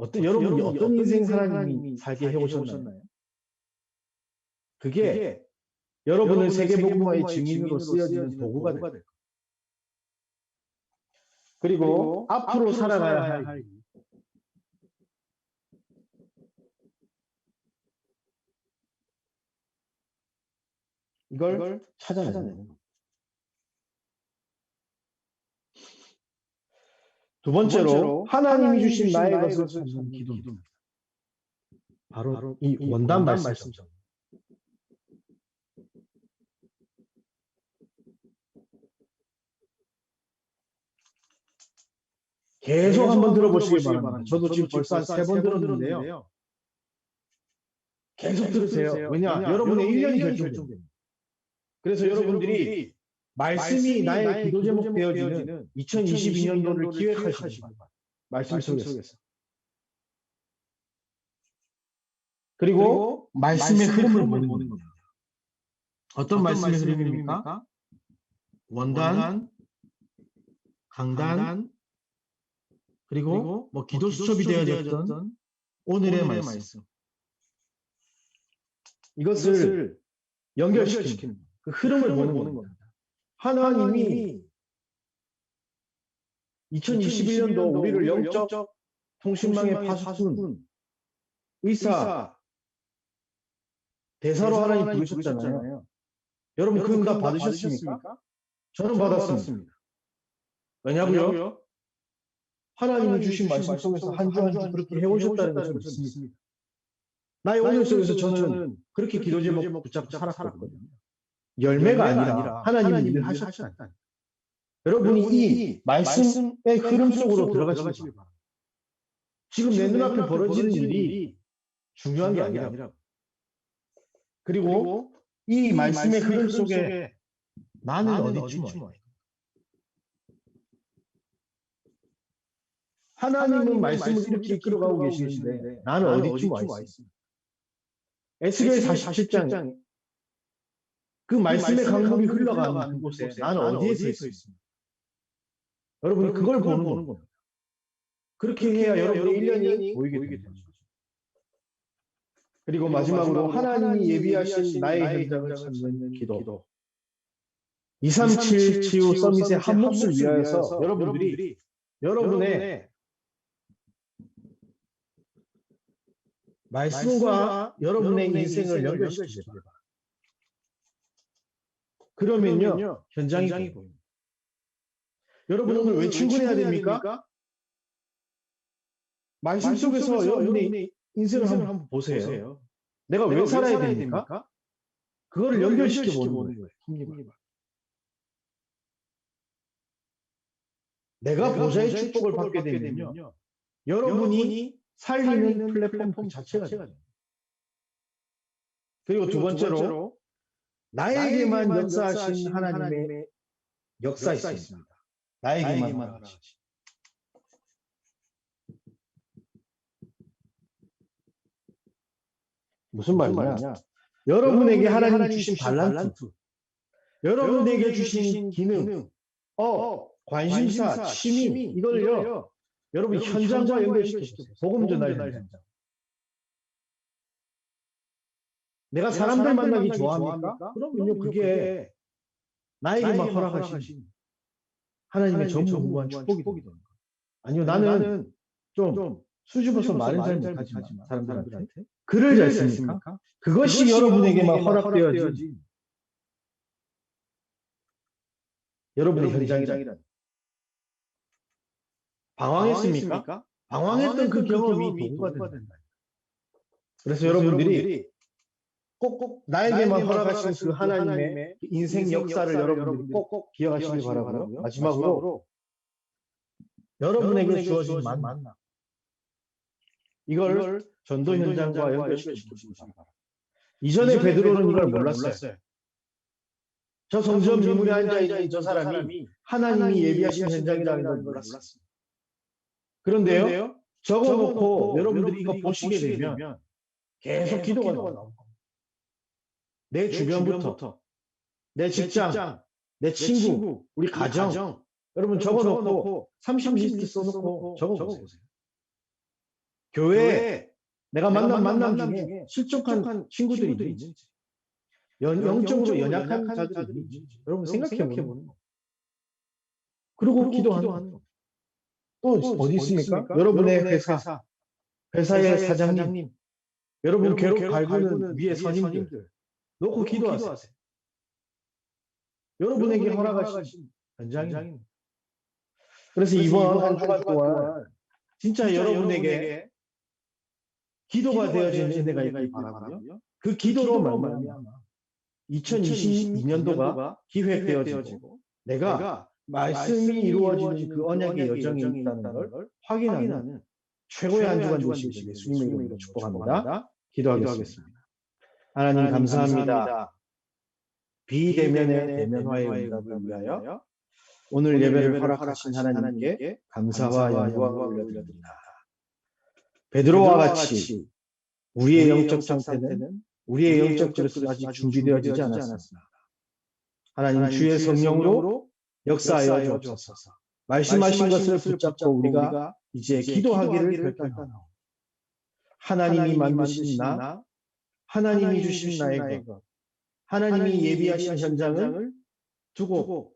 여러분이 어떤 인생 하나님이 살게 해오셨나요? 그게 여러분을 세계복음화의 증인으로 쓰여지는 도구가 될 거예요. 그리고 앞으로 살아가야 할 이걸 찾아내는 거예요. 두 번째로 하나님이 주신 나의 것을 찾는 기도입니다. 바로 이 원단 말씀이죠. 계속 한번 들어보시기 바랍니다. 저도 지금 벌써 한 3번 들었는데요. 계속 들으세요. 왜냐? 여러분의 1년이 결정됩니다. 그래서 여러분들이 말씀이 나의 기도 제목 되어지는 2022년도를 기획하시기 바랍니다. 말씀 속에서. 그리고 말씀의 흐름을 보는 겁니다. 어떤 말씀의 흐름입니까? 원단, 강단, 그리고 뭐 기도 수첩이 되어졌던 오늘의 말씀. 이것을 연결시키는 그 흐름을 보는 겁니다. 하나님이 2021년도 우리를 영적 통신망의 파수꾼, 의사, 대사로 하나님 부르셨잖아요. 여러분 그 응답 받으셨습니까? 저는 받았습니다. 왜냐고요? 하나님이 주신 말씀 속에서 한 주 한 주 그렇게 해오셨다는 것을 믿습니다. 나의 오늘 속에서 저는 그렇게 기도 제목 붙잡고 살았거든요. 열매가 아니라 하나님이 일을 하셨다. 여러분이 이 말씀의 흐름 속으로 들어가시기 바랍니다. 지금 내 눈앞에 벌어지는 일이 중요한 게 아니라, 그리고 이 말씀의 흐름 속에 나는 어디쯤 와 있는가? 하나님은 말씀을 이렇게 이끌어가고 계시는데 나는 어디쯤 와 있습니다. 에스겔 47장 그 말씀의 강물이 흘러가는 그곳에 나는 어디에 서 있습니다. 여러분 그걸 보는 겁니다. 그렇게 해야 여러분의 1년이 보이게 됩니다. 그리고 마지막으로 하나님이 예비하신 나의 현장을 찾는 기도. 237 치유 서밋의 한 몫을 위하여서 여러분들이 여러분의 말씀과 여러분의 인생을 연결시키셔야 됩니다. 그러면요 현장이 보입니다. 여러분 오늘 왜 출근해야 됩니까? 말씀 속에서 여러분의 인생을 한번 보세요. 내가 왜 살아야 됩니까? 그거를 연결시켜 보는 거예요. 톱니바퀴. 내가 보좌의 축복을 받게 되면요 여러분이 살리는 플랫폼 자체가 됩니다. 그리고 두 번째로 나에게만 역사하신 하나님의 역사 있습니다. 나에게만 하신. 무슨 말이냐? 여러분에게 하나님 주신 달란트, 여러분에게 주신 기능, 관심사, 취미, 이걸요 여러분 현장과 연결시켜주세요. 복음 전할 현장. 내가 사람들 만나기 좋아합니까? 그럼요. 그게 나에게만 허락하신 하나님의 전무후무한 축복이 됩니다. 아니요, 나는 좀 수줍어서 말은 잘 못하지만 사람들한테 글을 잘 씁니까? 그것이 여러분에게만 허락되어진 여러분의 현장이란. 방황했습니까? 방황했던 그 경험이 도구가 된다. 그래서 여러분들이 꼭 나에게만 허락하신 그 하나님의 인생 역사를 여러분들이 꼭 기억하시기 바라고요. 마지막으로 여러분에게 주어진 만나, 이걸 전도 현장과 연결시키시기 바랍니다. 이전에 베드로는 이걸 몰랐어요. 저 성전 미문에 앉아있는 저 사람이 하나님이 예비하신 현장이라는 걸 몰랐어요. 그런데요, 적어놓고 여러분들이 이거 보시게 되면 계속 기도가 나옵니다. 내 주변부터, 내 직장, 내 친구, 우리 가정, 여러분 적어놓고 30리스트 써놓고 적어보세요. 교회에 내가 만남 중에 실족한 친구들이 있는지, 영적으로 연약한 자들이 있는지 여러분 생각해보는 거. 그리고 기도하는 거. 또 어디 있습니까? 여러분의 회사의 사장님, 여러분 괴롭 갈구는 위에 선임들 놓고 기도하세요. 여러분에게 허락하신 현장입니다. 그래서 이번 한 주간 동안 진짜 여러분에게 기도가 되어지는 은혜가 있길 바라고요. 그 기도로 말미암아 2022년도가 기획되어지고 내가 말씀이 이루어지는 그 언약의 여정에 있다는 걸 확인하는 최고의 한 주간 되시길 예수님의 이름으로 축복합니다. 기도하겠습니다. 하나님 감사합니다. 비대면의 대면화의 응답을 위하여 오늘 예배를 허락하신 하나님께 감사와 영광을 올려드립니다. 베드로와 같이 우리의 영적 상태는 우리의 영적 그릇은 아직 준비되어지지 않았습니다. 하나님 주의 성령으로 역사하여 주옵소서. 말씀하신 것을 붙잡고 우리가 이제 기도하기를 결단하오. 하나님이 만드신 나, 하나님이 주신 나의 것, 하나님이 예비하신 현장을 두고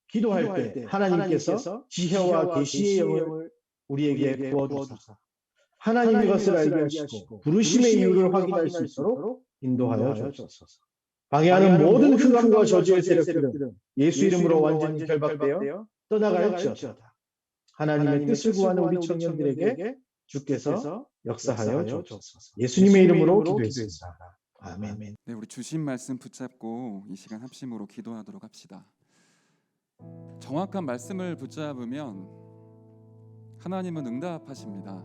기도할 때 하나님께서 지혜와 계시의 영을 우리에게 부어주사 하나님의 것을 알게 하시고 부르심의 이유를 확인할 수 있도록 인도하여 주옵소서. 방해하는 모든 흑암과 저주의 세력들은 예수 이름으로 완전히 결박되어 떠나갈지어다. 하나님의 뜻을 구하는 우리 청년들에게 주께서 역사하여 주옵소서. 예수님의 이름으로 기도했습니다. 아멘. 네, 우리 주신 말씀 붙잡고 이 시간 합심으로 기도하도록 합시다. 정확한 말씀을 붙잡으면 하나님은 응답하십니다.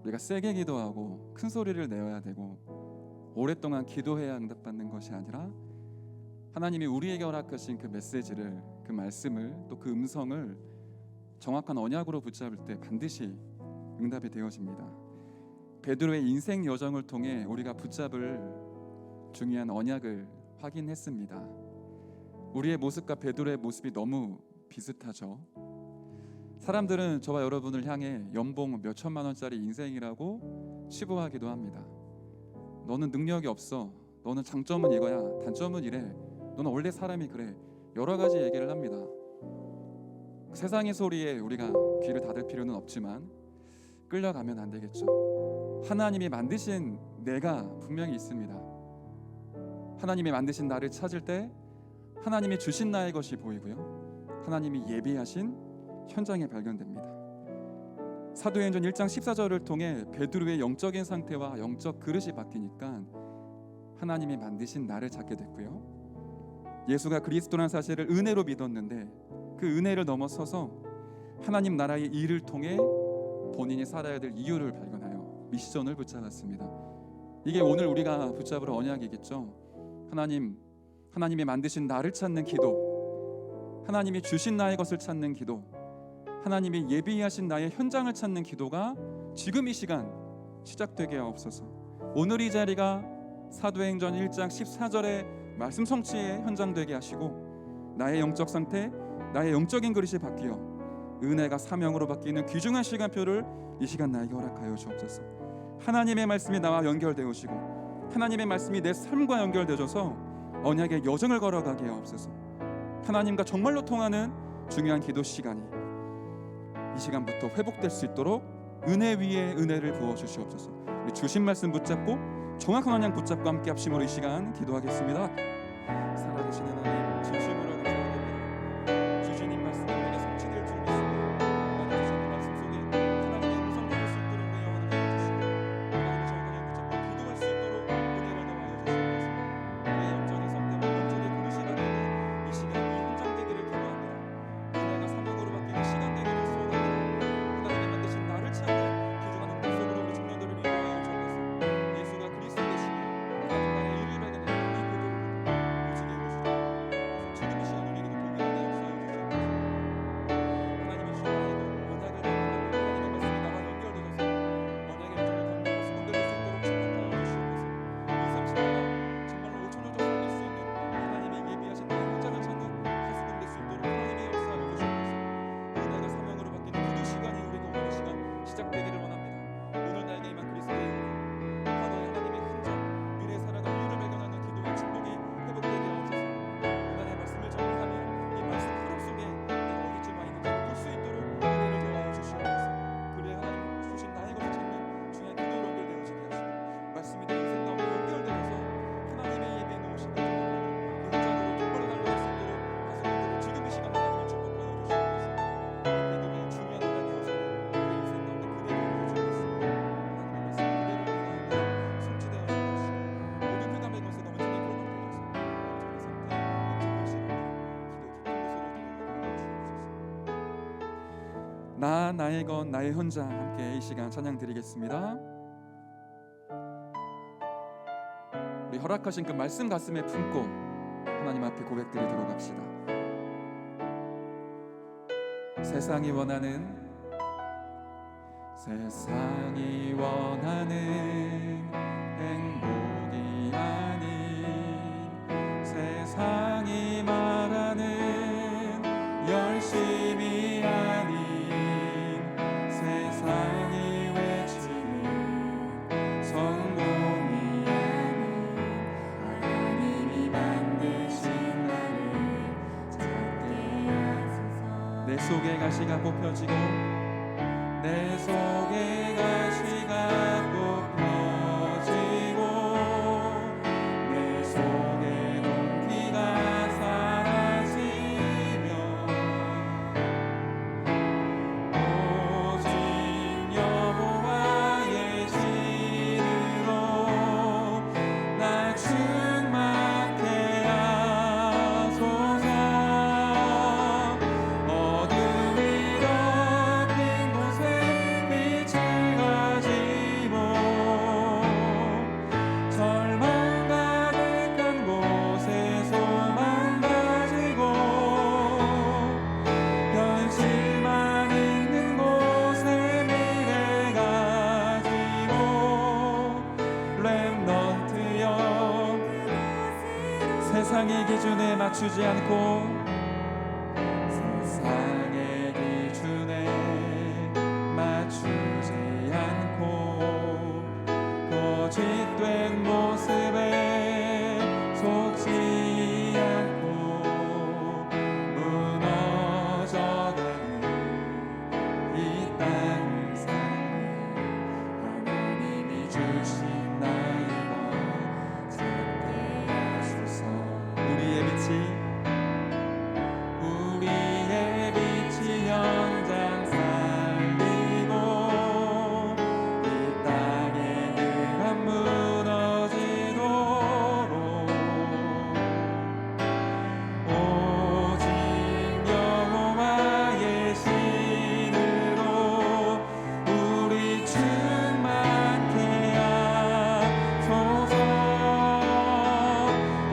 우리가 세게 기도하고 큰 소리를 내어야 되고 오랫동안 기도해야 응답받는 것이 아니라 하나님이 우리에게 허락하신 그 메시지를, 그 말씀을, 또 그 음성을 정확한 언약으로 붙잡을 때 반드시 응답이 되어집니다. 베드로의 인생 여정을 통해 우리가 붙잡을 중요한 언약을 확인했습니다. 우리의 모습과 베드로의 모습이 너무 비슷하죠. 사람들은 저와 여러분을 향해 연봉 몇 천만 원짜리 인생이라고 치부하기도 합니다. 너는 능력이 없어. 너는 장점은 이거야. 단점은 이래. 너는 원래 사람이 그래. 여러 가지 얘기를 합니다. 세상의 소리에 우리가 귀를 닫을 필요는 없지만 끌려가면 안 되겠죠. 하나님이 만드신 내가 분명히 있습니다. 하나님이 만드신 나를 찾을 때 하나님이 주신 나의 것이 보이고요, 하나님이 예비하신 현장에 발견됩니다. 사도행전 1장 14절을 통해 베드로의 영적인 상태와 영적 그릇이 바뀌니까 하나님이 만드신 나를 찾게 됐고요, 예수가 그리스도라는 사실을 은혜로 믿었는데 그 은혜를 넘어서서 하나님 나라의 일을 통해 본인이 살아야 될 이유를 발견하여 미션을 붙잡았습니다. 이게 오늘 우리가 붙잡을 언약이겠죠. 하나님이 만드신 나를 찾는 기도, 하나님이 주신 나의 것을 찾는 기도, 하나님이 예비하신 나의 현장을 찾는 기도가 지금 이 시간 시작되게 하옵소서. 오늘 이 자리가 사도행전 1장 14절의 말씀 성취의 현장 되게 하시고 나의 영적 상태, 나의 영적인 그릇이 바뀌어 은혜가 사명으로 바뀌는 귀중한 시간표를 이 시간 나에게 허락하여 주옵소서. 하나님의 말씀이 나와 연결되어지고 하나님의 말씀이 내 삶과 연결되어져서 언약의 여정을 걸어가게 하옵소서. 하나님과 정말로 통하는 중요한 기도 시간이 이 시간부터 회복될 수 있도록 은혜 위에 은혜를 부어 주시옵소서. 우리 주신 말씀 붙잡고 정확한 언약 붙잡고 함께 합심으로 이 시간 기도하겠습니다. 살아계신 하나님, 진심으로 감사드립니다. 주신 말씀이 우리에게 성취될 줄 믿습니다. 하나님 주신 그 말씀 속에 하나님의 음성 들을 수 있도록 내 영혼을 열어주시고 하나님의 정언을 붙잡고 기도할 수 있도록 은혜를 더하여 주시옵소서. 내 영적인 상태와 영적인 그릇이 바뀌는 이 시간, 이 현장 되기를 기도합니다. 은혜가 사명으로 바뀌는 시간 되기를 소원합니다. 하나님이 만드신 나를 찾는 귀중한 응답 속으로 우리 청년들을 인도하여 주옵소서. 예수가 그리스도 되시며 하나님 나라의 일을 발견하는 우리 베드로를 오직에 이루시옵소서. 지금 이 시간 우리에게도 동일하게 역사하여 주시옵소서. 하나님이 주신 나의 언약을 발견하고 하나님의 말씀이 나와 연결되어서 언약의 여정을 걷는 가슴 흔들릴 수 있도록 축복하여 주시옵소서. 이 삶 시간에 정말로 5천여조 살릴 수 있는 하나님의 예비하신 나의 현장을 찾는 가슴 흔들 수 있도록 하나님의 역사하여 주시옵소서. 은혜가 사명으로 바뀌는 기도 시간이 우리가 오늘 이 시간 시작되기를 원합니다. 오늘 나에게 임한 그리스도의 은혜, 바로의 하나님의 흔적, 미래에 살아갈 이유를 발견하는 기도의 축복이 회복되게 하옵소서. 오늘의 말씀을 정리하며 이 말씀 흐름 속에 내가 어디쯤 와 있는지 볼 수 있도록 은혜를 더하여 주시옵소서. 그래야 하나님 주신 나의 것을 찾는 중요한 기도로 연결되어지게 하시고 말씀이 내 인생 가운데 연결되어서 하나님의 예배에 놓으신 그 현장으로 정말로 달려갈 수 있도록 가슴을 지금 이 시간 하나님이 축복하여 주시옵소서. 베드로의 중요한 언약의 여정을 내 인생 가운데 그대로 이루어주겠습니다. 하나님의 말씀 그대로 우리 가운데 성취되어 주시고 모든 흑암의 것에 넘어지게 결박되어져서 영적인 상태, 영적 그릇이 바뀌어 기도의 깊은 곳으로 들어가게 하여 주옵소서. 나의 것, 나의 현장 함께 이 시간 찬양 드리겠습니다. 우리 허락하신 그 말씀 가슴에 품고 하나님 앞에 고백드리도록 합시다. 세상이 원하는 행복이 아닌 세상이 말하는 열심이 아닌 세상이 외치는 성공이 아닌 하나님이 만드신 나를 찾게 속에 가시가 뽑혀지고 내 속에 가시가 뽑혀지고 내 속에 높이가 사라지며 오직 여호와의 신으로 나 충만케 하소서. 어둠이 덮인 곳에 빛을 가지고 절망 가득한 곳에 소망 가지고 현실만 있는 곳에 미래 가지고 렘넌트여 세상의 기준에 맞추지 않고 세상의 기준에 맞추지 않고 거짓된 모습에 속지 않고 무너져가는 이 땅을 살며 하나님이 주신 나의 것 찾게 하소서. 우리의 빛이 현장 살리고 이 땅의 흑암 무너지도록 오직 여호와의 신으로 우리 충만케 하소서.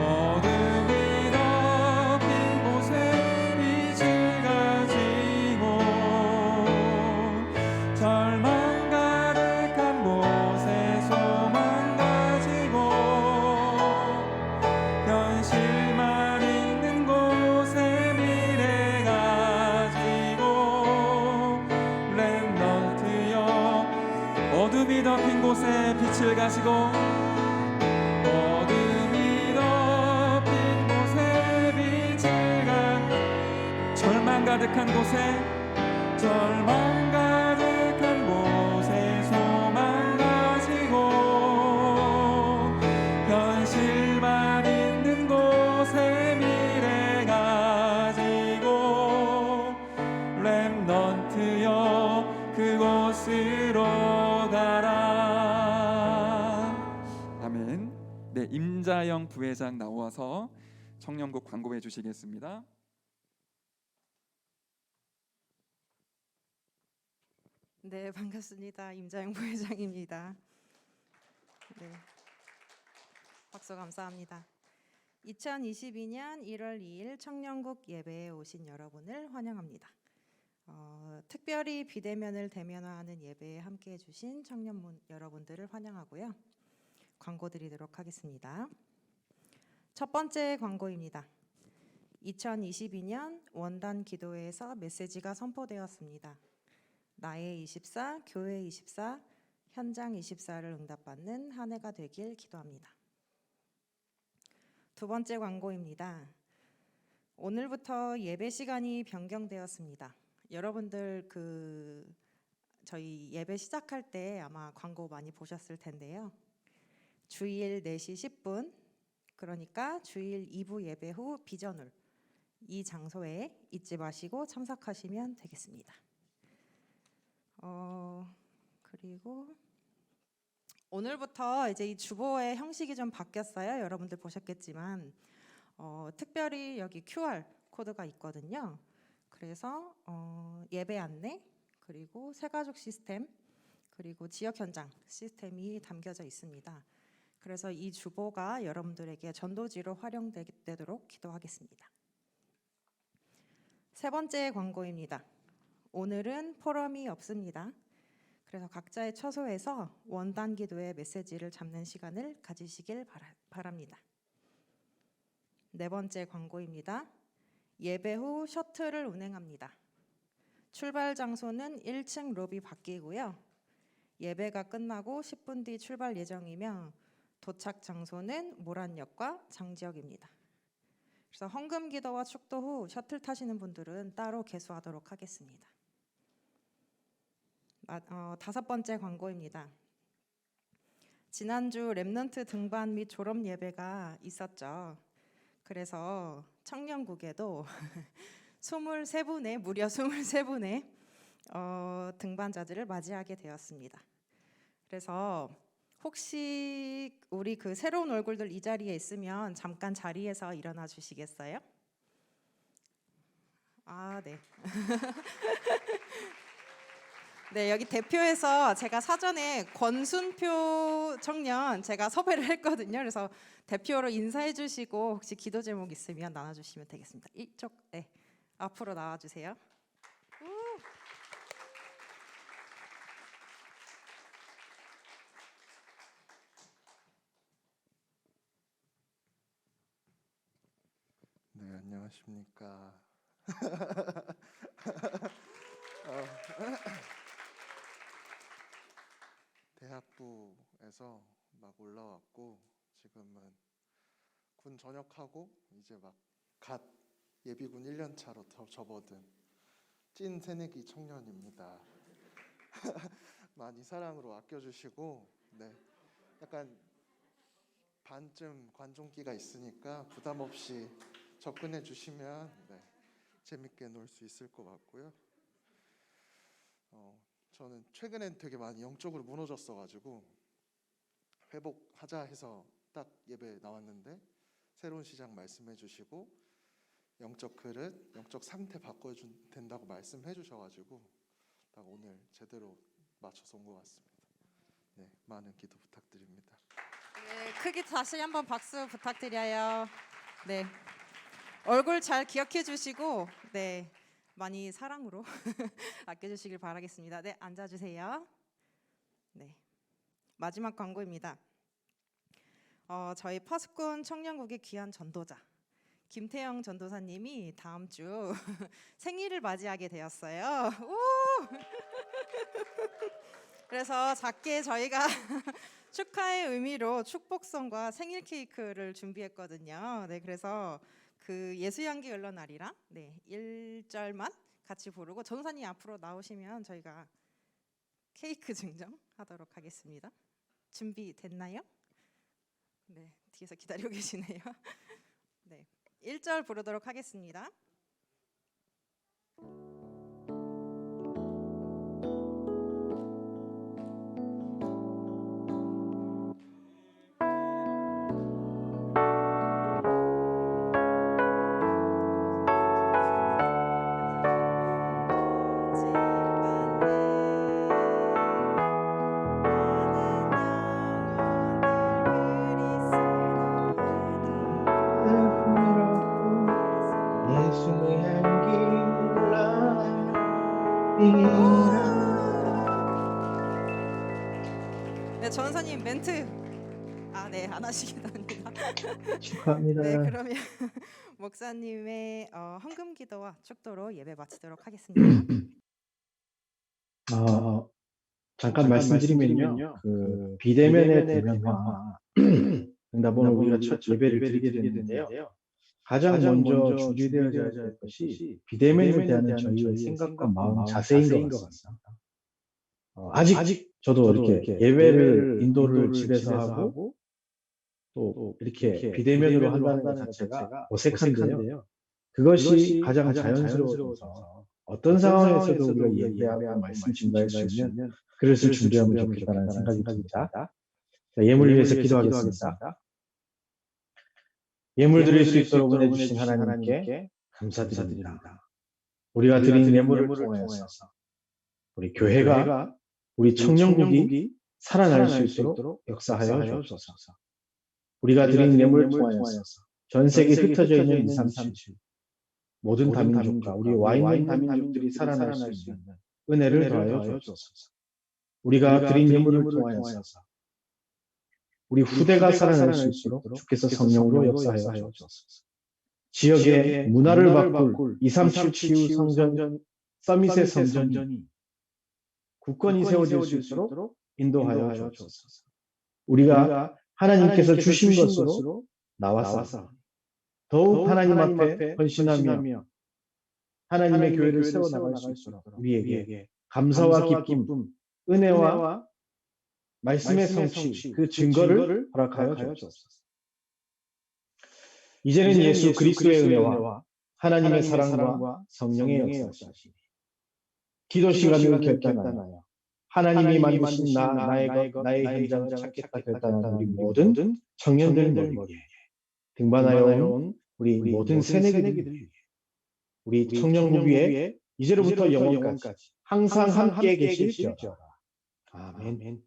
어둠이 덮인 곳에 빛을 가지고 절망 가득한 곳에 소망 가지고 현실만 있는 곳에 미래 가지고 렘넌트여 어둠이 덮인 곳에 빛을 가지고 어둠이 덮인 곳에 빛을 절망 가득한 곳에 소망 가지고 현실만 있는 곳에 미래 가지고 렘넌트여 그곳으로 가라. 아멘. 네, 임자영 부회장 나와서 청년곡 광고해 주시겠습니다. 네, 반갑습니다. 임자영 부회장입니다. 네, 박수 감사합니다. 2022년 1월 2일 청년국 예배에 오신 여러분을 환영합니다. 특별히 비대면을 대면화하는 예배에 함께해 주신 청년 여러분들을 환영하고요. 광고 드리도록 하겠습니다. 첫 번째 광고입니다. 2022년 원단 기도회에서 메시지가 선포되었습니다. 나의 24, 교회 24, 현장 24를 응답받는 한 해가 되길 기도합니다. 두 번째 광고입니다. 오늘부터 예배 시간이 변경되었습니다. 여러분들 저희 예배 시작할 때 아마 광고 많이 보셨을 텐데요. 주일 4시 10분, 그러니까 주일 2부 예배 후 비전홀 이 장소에 잊지 마시고 참석하시면 되겠습니다. 그리고 오늘부터 이제 이 주보의 형식이 좀 바뀌었어요. 여러분들 보셨겠지만 특별히 여기 QR 코드가 있거든요. 그래서 예배 안내, 그리고 새가족 시스템, 그리고 지역 현장 시스템이 담겨져 있습니다. 그래서 이 주보가 여러분들에게 전도지로 활용되도록 기도하겠습니다. 세 번째 광고입니다. 오늘은 포럼이 없습니다. 그래서 각자의 처소에서 원단 기도의 메시지를 잡는 시간을 가지시길 바랍니다. 네 번째 광고입니다. 예배 후 셔틀을 운행합니다. 출발 장소는 1층 로비 밖이고요. 예배가 끝나고 10분 뒤 출발 예정이며 도착 장소는 모란역과 장지역입니다. 그래서 헌금 기도와 축도 후 셔틀 타시는 분들은 따로 개수하도록 하겠습니다. 다섯 번째 광고입니다. 지난주 렘넌트 등반 및 졸업 예배가 있었죠. 그래서 청년국에도 23분의 무려 23분의 등반자들을 맞이하게 되었습니다. 그래서 혹시 우리 그 새로운 얼굴들 이 자리에 있으면 잠깐 자리에서 일어나 주시겠어요? 네. 네, 여기 대표에서 제가 사전에 권순표 청년 제가 섭외를 했거든요. 그래서 대표로 인사해 주시고 혹시 기도 제목 있으면 나눠 주시면 되겠습니다. 이쪽 앞으로 나와 주세요. 네, 안녕하십니까. 대학부에서 막 올라왔고 지금은 군 전역하고 이제 막 갓 예비군 1년 차로 접어든 찐 새내기 청년입니다. 많이 사랑으로 아껴주시고, 네, 약간 반쯤 관종기가 있으니까 부담 없이 접근해 주시면 재밌게 놀 수 있을 것 같고요. 저는 최근엔 되게 많이 영적으로 무너졌어가지고 회복하자 해서 딱 예배 나왔는데 새로운 시작 말씀해 주시고 영적 그릇, 영적 상태 된다고 말씀해 주셔가지고 딱 오늘 제대로 맞춰서 온 것 같습니다. 네, 많은 기도 부탁드립니다. 네, 크게 다시 한번 박수 부탁드려요. 네, 얼굴 잘 기억해 주시고 네, 많이 사랑으로 아껴주시길 바라겠습니다. 네, 앉아주세요. 네, 마지막 광고입니다. 저희 파수꾼 청년국의 귀한 전도자 김태영 전도사님이 다음 주 생일을 맞이하게 되었어요. 그래서 작게 저희가 축하의 의미로 축복성과 생일 케이크를 준비했거든요. 네, 그래서 그 예수향기 흘러날이랑 1절만 같이 부르고 전도사님 앞으로 나오시면 저희가 케이크 증정하도록 하겠습니다. 준비됐나요? 네, 뒤에서 기다리고 계시네요. 네, 1절 부르도록 하겠습니다. 예수의 향기 네, 전사님 멘트 안 하시겠답니다. 축하합니다. 네, 그러면 목사님의 헌금 기도와 축도로 예배 마치도록 하겠습니다. 잠깐 말씀드리면요, 그 비대면의 대면화 응답 오늘 우리가 첫 예배를 드리게 됐는데요. 가장 먼저 준비되어야 할 것이 비대면에 대한 저희의 생각과 마음 자세인 것 같습니다. 아직 저도 이렇게 예배를 인도를 집에서 하고 또 이렇게 비대면으로 한다는 것 자체가 어색한데요. 그것이 가장 자연스러워서 어떤 상황에서도 우리가 예배하고 말씀 증거할 수 있는 그릇을 준비하면 좋겠다는 생각이 듭니다. 예물을 위해서 기도하겠습니다. 예물 드릴 수 있도록 은혜 주신 하나님께 감사드립니다. 우리가 드린 예물을 통해서 우리 교회가 우리 청년국이 살아날 수 있도록 역사하여 주옵소서. 우리가 드린 예물을 통하여서 전 세계에 흩어져 있는 237 모든 다민족과 우리 와 있는 다민족들이 살아날 수 있는 은혜를 더하여 주옵소서. 우리가 드린 예물을 통하여서 우리 후대가 살아날 수 있도록 주께서 성령으로 역사하여 주옵소서. 지역의 문화를 바꿀 237 치유 성전 서밋의 성전이 굳건히 세워질 수 있도록 인도하여 주옵소서. 우리가 하나님께서 주신 것으로 나와서 더욱 하나님 앞에 헌신하며 하나님의 교회를 세워나갈 수 있도록 우리에게 감사와 기쁨, 은혜와 말씀의 성취, 그 증거를 허락하여 주옵소서. 이제는 예수 그리스도의 은혜와 하나님의 사랑과 성령의 역사하심이 기도 시간을 결단하여 하나님이 만드신 나의 현장을 찾겠다 결단한 우리 모든 청년들 머리에 등반하여 온 우리 모든 새내기들 위해 우리 청년부 위에 이제로부터 영원까지 항상 함께 계실지어다. 아멘.